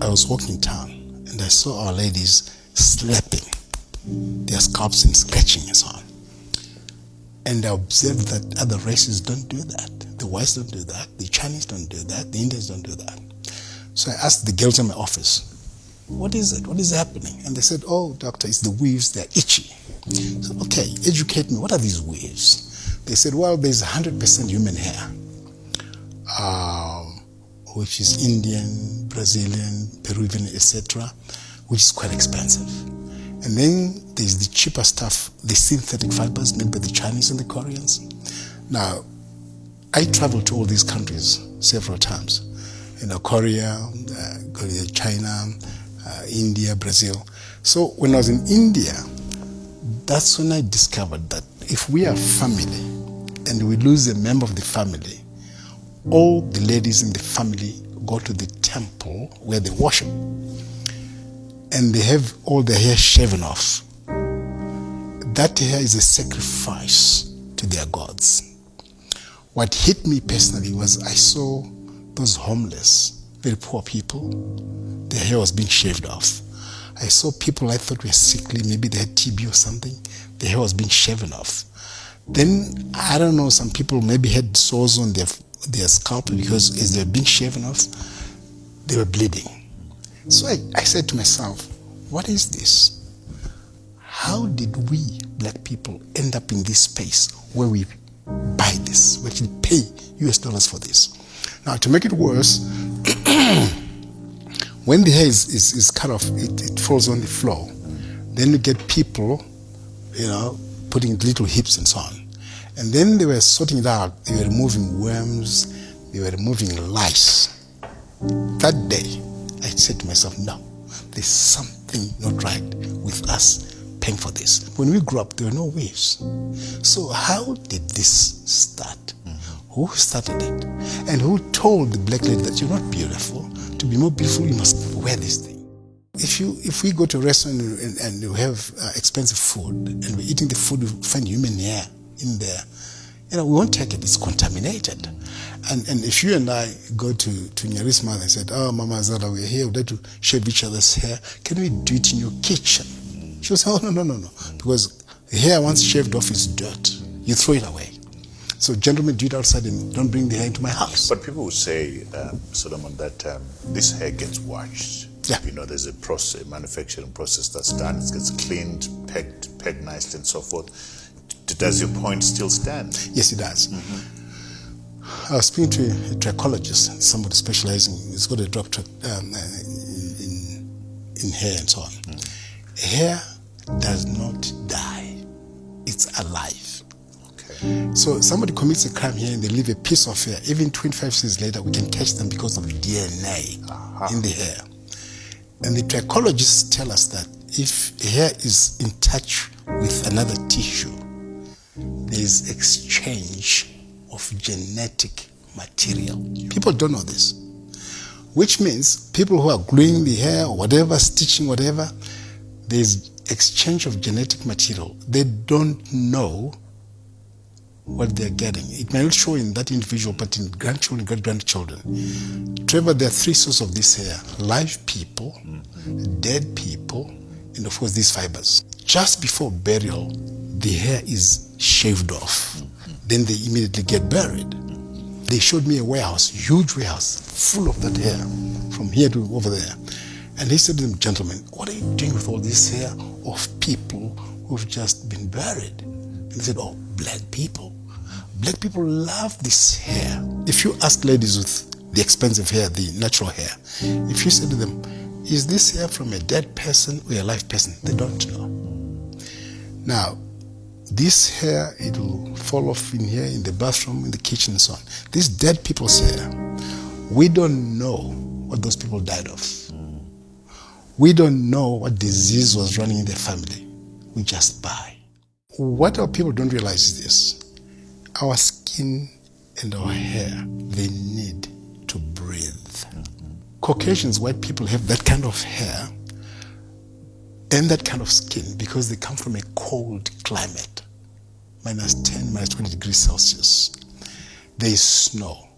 I was walking in town and I saw our ladies slapping their scalps and scratching and so on. And I observed that other races don't do that. The whites don't do that. The Chinese don't do that. The Indians don't do that. So I asked the girls in my office, what is it? What is happening? And they said, oh, doctor, it's the weaves. They're itchy. I said, okay, educate me. What are these weaves? They said, well, there's 100% human hair, which is Indian, Brazilian, Peruvian, etc., which is quite expensive. And then there's the cheaper stuff, the synthetic fibers made by the Chinese and the Koreans. Now, I traveled to all these countries several times. Korea, China, India, Brazil. So when I was in India, that's when I discovered that if we are family and we lose a member of the family, all the ladies in the family go to the temple where they worship. And they have all their hair shaven off. That hair is a sacrifice to their gods. What hit me personally was I saw those homeless, very poor people, their hair was being shaved off. I saw people I thought were sickly, maybe they had TB or something, their hair was being shaven off. Then, I don't know, some people maybe had sores on their scalp because as they were being shaven off, they were bleeding. So I said to myself, what is this? How did we, black people, end up in this space where we buy this, we actually pay US dollars for this? Now, to make it worse, when the hair is cut off, it falls on the floor. Then you get people, putting little hips and so on. And then they were sorting it out. They were removing worms. They were removing lice. That day, I said to myself, no, there's something not right with us paying for this. When we grew up, there were no waves. So how did this start? Who started it? And who told the black lady that you're not beautiful? To be more beautiful, you must wear this thing. If we go to a restaurant and we have expensive food and we're eating the food, we find human hair in there, we won't take it. It's contaminated. And if you and I go to Nyari's mother and said, oh, Mama Zara, we're here, we'd like to shave each other's hair. Can we do it in your kitchen? She'll say, oh, no. Because hair once shaved off is dirt. You throw it away. So gentlemen, do it outside and don't bring the hair into my house. But people would say, Solomon, that this hair gets washed. Yeah. There's a process, manufacturing process that's done. It gets cleaned, pegged nicely and so forth. Does your point still stand? Yes, it does. I was speaking to a trichologist, somebody specializing, he's got a doctorate in hair and so on. Hair does not die. It's alive. Okay. So somebody commits a crime here and they leave a piece of hair. Even 25 years later, we can catch them because of DNA in the hair. And the trichologists tell us that if hair is in touch with another tissue, there is exchange of genetic material. People don't know this. Which means people who are gluing the hair or whatever, stitching whatever, there's exchange of genetic material. They don't know what they're getting. It may not show in that individual, but in grandchildren, great-grandchildren. Trevor, there are three sources of this hair: live people, dead people, and of course these fibers. Just before burial, the hair is shaved off. Then they immediately get buried. They showed me a warehouse, huge warehouse, full of that hair, from here to over there. And he said to them, gentlemen, what are you doing with all this hair of people who've just been buried? And they said, oh, black people. Black people love this hair. If you ask ladies with the expensive hair, the natural hair, if you say to them, is this hair from a dead person or a live person? They don't know. Now, this hair, it will fall off in here, in the bathroom, in the kitchen and so on. This dead people's hair, we don't know what those people died of. We don't know what disease was running in their family. We just buy. What our people don't realize is this: our skin and our hair, they need to breathe. Caucasians, white people, have that kind of hair and that kind of skin because they come from a cold climate, -10, -20 degrees Celsius. There is snow.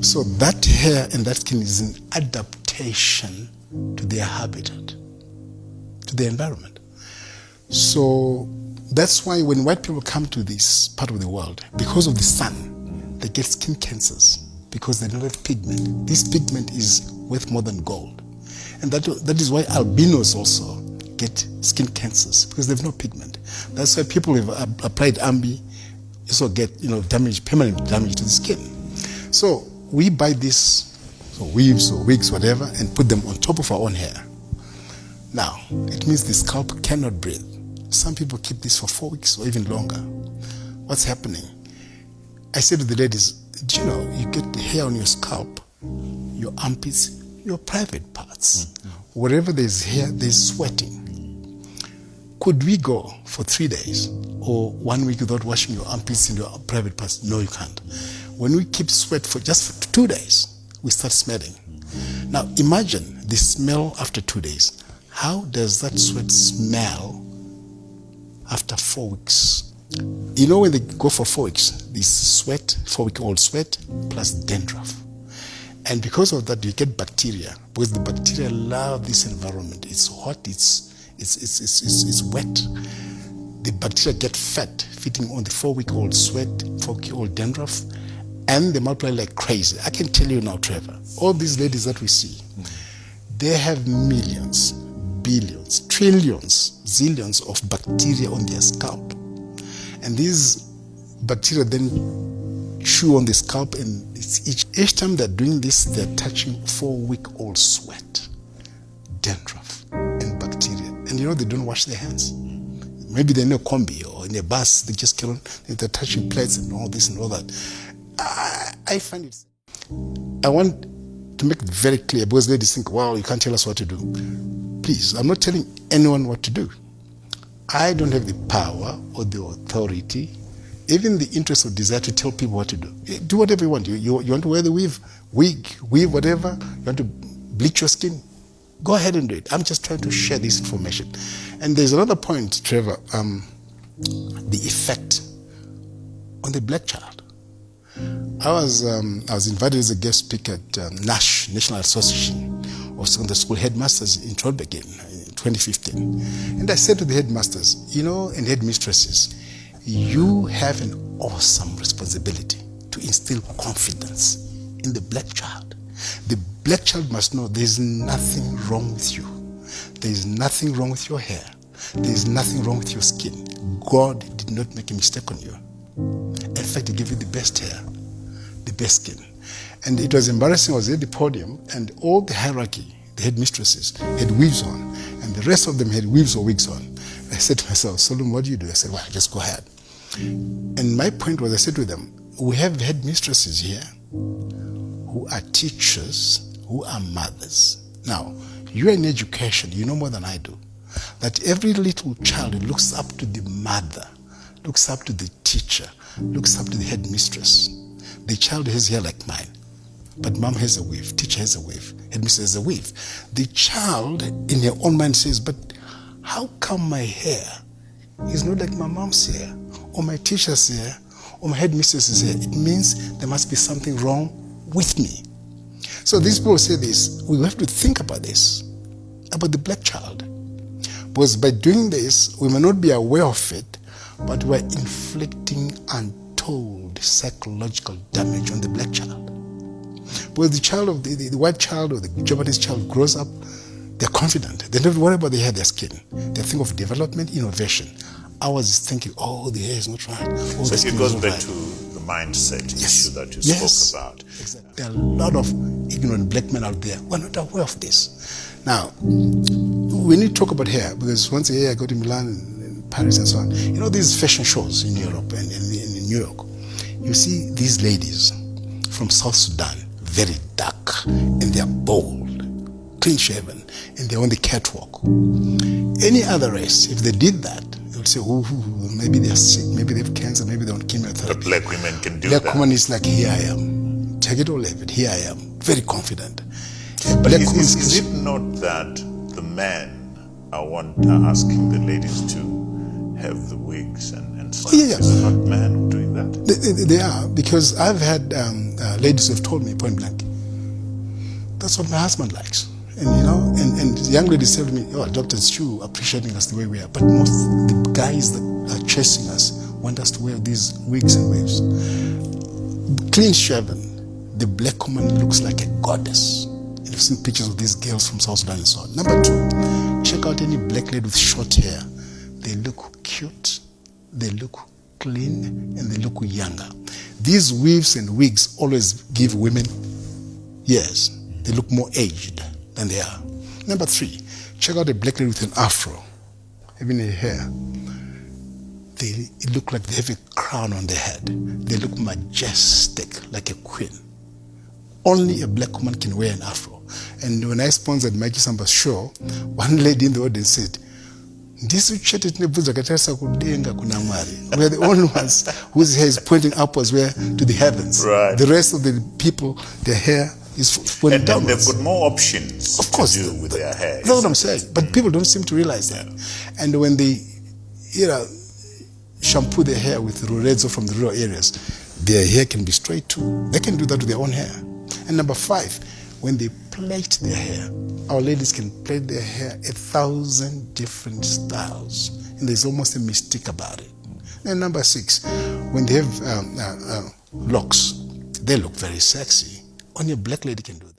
So that hair and that skin is an adaptation adaptation to their habitat, to their environment. So that's why when white people come to this part of the world, because of the sun, they get skin cancers because they don't have pigment. This pigment is worth more than gold. And that is why albinos also get skin cancers, because they have no pigment. That's why people who have applied Ambi also get damage, permanent damage to the skin. So we buy these weaves or wigs, whatever, and put them on top of our own hair. Now, it means the scalp cannot breathe. Some people keep this for 4 weeks or even longer. What's happening? I said to the ladies, do you know, you get the hair on your scalp, your armpits, your private parts. Wherever there's hair, there's sweating. Could we go for 3 days or 1 week without washing your armpits and your private parts? No, you can't. When we keep sweat for just 2 days, we start smelling. Now imagine the smell after 2 days. How does that sweat smell after 4 weeks? You know, when they go for 4 weeks, this sweat, 4-week-old sweat plus dandruff. And because of that, you get bacteria, because the bacteria love this environment. It's hot, it's wet. The bacteria get fat, feeding on the 4-week-old sweat, 4-week-old dandruff, and they multiply like crazy. I can tell you now, Trevor, all these ladies that we see, they have millions, billions, trillions, zillions of bacteria on their scalp. And these bacteria then chew on the scalp, and each time they're doing this, they're touching 4-week-old sweat, dandruff, and bacteria. And they don't wash their hands. Maybe they're in a combi or in a bus, they just kill them, they're touching plates and all this and all that. I find it. I want to make it very clear, because ladies think, wow, you can't tell us what to do. Please, I'm not telling anyone what to do. I don't have the power or the authority, even the interest or desire to tell people what to do. Do whatever you want. You want to wear the wig, whatever. You want to bleach your skin, go ahead and do it. I'm just trying to share this information. And there's another point, Trevor, the effect on the black child. I was invited as a guest speaker at NASH, National Association of Secondary School Headmasters in Joburg in 2015. And I said to the headmasters, and headmistresses, you have an awesome responsibility to instill confidence in the black child. The black child must know there's nothing wrong with you. There's nothing wrong with your hair. There's nothing wrong with your skin. God did not make a mistake on you. In fact, He gave you the best hair, the best skin. And it was embarrassing. I was at the podium, and all the hierarchy, the headmistresses, had weaves on, and the rest of them had weaves or wigs on. I said to myself, Solomon, what do you do? I said, well, just go ahead. And my point was, I said to them, we have headmistresses here who are teachers, who are mothers. Now, you're in education, you know more than I do, that every little child looks up to the mother, looks up to the teacher, looks up to the headmistress. The child has hair like mine, but mom has a weave, teacher has a weave, headmistress has a weave. The child in her own mind says, but how come my hair is not like my mom's hair, or my teacher's hair, or my headmistress's hair? It means there must be something wrong with me. So these people say this, we have to think about this, about the black child. Because by doing this, we may not be aware of it, but we're inflicting untold psychological damage on the black child. Because the child of the white child or the Japanese child grows up, they're confident. They don't worry about the hair, their skin. They think of development, innovation. Ours is thinking, oh, the hair is not right. Oh, so it goes back to the mindset issue that you spoke about. Exactly. There are a lot of ignorant black men out there who are not aware of this. Now, we need to talk about hair, because once a year I go to Milan and Paris and so on. These fashion shows in Europe and in New York. You see these ladies from South Sudan, very dark, and they're bold, clean-shaven, and they're on the catwalk. Any other race, if they did that, they would say, maybe they're sick, maybe they have cancer, maybe they're on chemotherapy. But black women can do that. Black woman is like, here I am. Take it or leave it. Here I am. Very confident. But is it not that the men are asking the ladies to have the wigs and stuff? Yeah. Is it not men doing that? They are, because I've had ladies who have told me point blank, that's what my husband likes. And, you know, and the young ladies tell me, oh, Dr. Stu appreciating us the way we are. But most the guys that are chasing us want us to wear these wigs and waves. Clean shaven, the black woman looks like a goddess. You've seen pictures of these girls from South Sudan and so on. Number 2, check out any black lady with short hair. They look cute, they look clean, and they look younger. These weaves and wigs always give women years. They look more aged than they are. Number 3, check out a black lady with an afro, having a hair. They look like they have a crown on their head. They look majestic, like a queen. Only a black woman can wear an afro. And when I sponsored Mikey Samba's show, one lady in the audience said, we are the only ones whose hair is pointing upwards, where to the heavens. Right. The rest of the people, their hair is pointing downwards. They've got more options, of course, to do with their hair. That's what I'm saying. But people don't seem to realize that. And when they, shampoo their hair with Rorezo from the rural areas, their hair can be straight too. They can do that with their own hair. And number 5, when they plait their hair, our ladies can plait their hair 1,000 different styles, and there's almost a mystique about it. And number 6, when they have locks, they look very sexy. Only a black lady can do that.